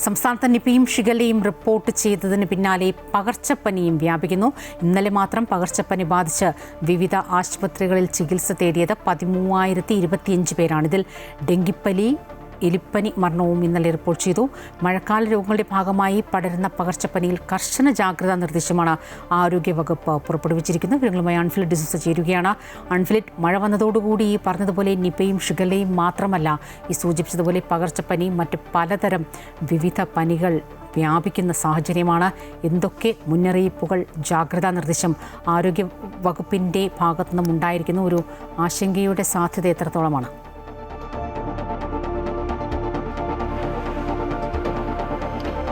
സംസ്ഥാനത്ത് നിപയും ഷിഗല്ലയും റിപ്പോർട്ട് ചെയ്തതിന് പിന്നാലെ പകർച്ചപ്പനിയും വ്യാപിക്കുന്നു. ഇന്നലെ മാത്രം പകർച്ചപ്പനി ബാധിച്ച് വിവിധ ആശുപത്രികളിൽ ചികിത്സ തേടിയത് 13,025 പേരാണ്. ഇതിൽ ഡെങ്കിപ്പനി, എലിപ്പനി മരണവും ഇന്നലെ റിപ്പോർട്ട് ചെയ്തു. മഴക്കാല രോഗങ്ങളുടെ ഭാഗമായി പടരുന്ന പകർച്ചപ്പനിയിൽ കർശന ജാഗ്രതാ നിർദ്ദേശമാണ് ആരോഗ്യവകുപ്പ് പുറപ്പെടുവിച്ചിരിക്കുന്നത്. വിവരങ്ങളുമായി അൺഫിലിറ്റ് ഡിസൂസ ചേരുകയാണ്. അൺഫിലിറ്റ്, മഴ വന്നതോടുകൂടി പറഞ്ഞതുപോലെ നിപയും ഷിഗല്ലയും മാത്രമല്ല, ഈ സൂചിപ്പിച്ചതുപോലെ പകർച്ചപ്പനിയും മറ്റ് പലതരം വിവിധ പനികൾ വ്യാപിക്കുന്ന സാഹചര്യമാണ്. എന്തൊക്കെ മുന്നറിയിപ്പുകൾ, ജാഗ്രതാ നിർദ്ദേശം ആരോഗ്യ വകുപ്പിൻ്റെ ഭാഗത്തുനിന്നും ഉണ്ടായിരിക്കുന്നു? ഒരു ആശങ്കയുടെ സാധ്യത എത്രത്തോളമാണ്?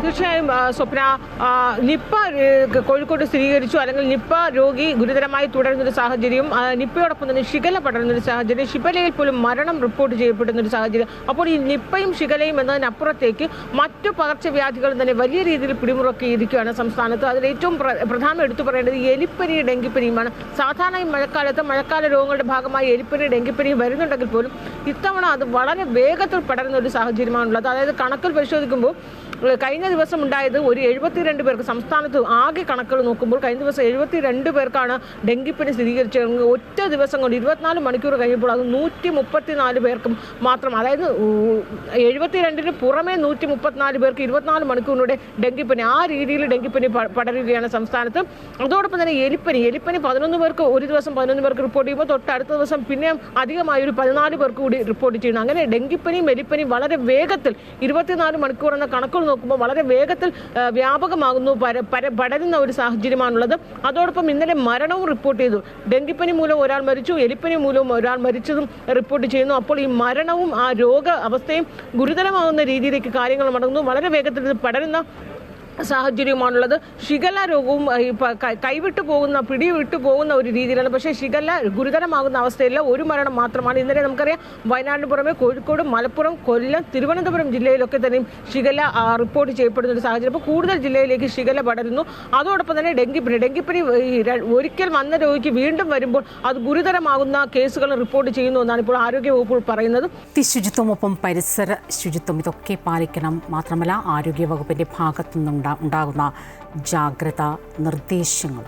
തീർച്ചയായും സ്വപ്ന, നിപ്പ കോഴിക്കോട് സ്ഥിരീകരിച്ചു, അല്ലെങ്കിൽ നിപ്പ രോഗി ഗുരുതരമായി തുടരുന്നൊരു സാഹചര്യം, നിപ്പയോടൊപ്പം തന്നെ ഷിഗല്ല പടരുന്നൊരു സാഹചര്യം, ഷിഗല്ലയിൽ പോലും മരണം റിപ്പോർട്ട് ചെയ്യപ്പെടുന്നൊരു സാഹചര്യം. അപ്പോൾ ഈ നിപ്പയും ഷിഗല്ലയും എന്നതിനപ്പുറത്തേക്ക് മറ്റു പകർച്ചവ്യാധികളും തന്നെ വലിയ രീതിയിൽ പിടിമുറുക്കിയിരിക്കുകയാണ് സംസ്ഥാനത്ത്. അതിൽ ഏറ്റവും പ്രധാനം എടുത്തു പറയേണ്ടത് എലിപ്പനി, ഡെങ്കിപ്പനിയുമാണ്. സാധാരണ ഈ മഴക്കാല രോഗങ്ങളുടെ ഭാഗമായി എലിപ്പനി, ഡെങ്കിപ്പനി വരുന്നുണ്ടെങ്കിൽ പോലും ഇത്തവണ അത് വളരെ വേഗത്തിൽ പടരുന്ന ഒരു സാഹചര്യമാണുള്ളത്. അതായത് കണക്കിൽ പരിശോധിക്കുമ്പോൾ കഴിഞ്ഞ ദിവസം ഉണ്ടായത് ഒരു 72 പേർക്ക്, സംസ്ഥാനത്ത് ആകെ കണക്കുകൾ നോക്കുമ്പോൾ കഴിഞ്ഞ ദിവസം 72 പേർക്കാണ് ഡെങ്കിപ്പനി സ്ഥിരീകരിച്ചത്. ഒറ്റ ദിവസം കൊണ്ട് 24 മണിക്കൂർ കഴിഞ്ഞപ്പോൾ അത് 134 പേർക്കും മാത്രം. അതായത് 72-ന് പുറമെ 134 പേർക്ക് 24 മണിക്കൂറിലൂടെ ഡെങ്കിപ്പനി, ആ രീതിയിൽ ഡെങ്കിപ്പനി പടരുകയാണ് സംസ്ഥാനത്ത്. അതോടൊപ്പം തന്നെ എലിപ്പനി 11 പേർക്ക് ഒരു ദിവസം 11 പേർക്ക് റിപ്പോർട്ട് ചെയ്യുമ്പോൾ തൊട്ടടുത്ത ദിവസം പിന്നെ അധികമായി ഒരു 14 പേർക്ക് കൂടി റിപ്പോർട്ട് ചെയ്യുന്നു. അങ്ങനെ ഡെങ്കിപ്പനിയും എലിപ്പനിയും വളരെ വേഗത്തിൽ 24 മണിക്കൂർ എന്ന കണക്കുകൾ നോക്കുമ്പോൾ വളരെ വേഗത്തിൽ വ്യാപകമാകുന്നു, പടരുന്ന ഒരു സാഹചര്യമാണുള്ളത്. അതോടൊപ്പം ഇന്നലെ മരണവും റിപ്പോർട്ട് ചെയ്തു. ഡെങ്കിപ്പനി മൂലം ഒരാൾ മരിച്ചു, എലിപ്പനി മൂലവും ഒരാൾ മരിച്ചതും റിപ്പോർട്ട് ചെയ്യുന്നു. അപ്പോൾ ഈ മരണവും ആ രോഗ അവസ്ഥയും ഗുരുതരമാകുന്ന രീതിയിലേക്ക് കാര്യങ്ങൾ മടങ്ങുന്നു. വളരെ വേഗത്തിൽ ഇത് പടരുന്ന സാഹചര്യമാണുള്ളത്. ഷിഗല്ല രോഗവും കൈവിട്ടു പോകുന്ന, പിടിവിട്ടു പോകുന്ന ഒരു രീതിയിലാണ്. പക്ഷേ ഷിഗല്ല ഗുരുതരമാകുന്ന അവസ്ഥയില്ല. ഒരു മരണം മാത്രമാണ്. ഇന്നലെ നമുക്കറിയാം, വയനാടിന് പുറമെ കോഴിക്കോട്, മലപ്പുറം, കൊല്ലം, തിരുവനന്തപുരം ജില്ലയിലൊക്കെ തന്നെയും ഷിഗല്ല റിപ്പോർട്ട് ചെയ്യപ്പെടുന്ന ഒരു സാഹചര്യം. അപ്പോൾ കൂടുതൽ ജില്ലയിലേക്ക് ഷിഗല്ല പടരുന്നു. അതോടൊപ്പം തന്നെ ഡെങ്കിപ്പനി ഒരിക്കൽ വന്ന രോഗിക്ക് വീണ്ടും വരുമ്പോൾ അത് ഗുരുതരമാകുന്ന കേസുകൾ റിപ്പോർട്ട് ചെയ്യുന്നു എന്നാണ് ഇപ്പോൾ ആരോഗ്യവകുപ്പ് പറയുന്നത്. ശുചിത്വമൊപ്പം പരിസര ശുചിത്വം, ഇതൊക്കെ പാലിക്കണം. മാത്രമല്ല, ആരോഗ്യവകുപ്പിൻ്റെ ഭാഗത്തു നിന്നും ഉണ്ടാകുന്ന ജാഗ്രതാ നിർദ്ദേശങ്ങൾ.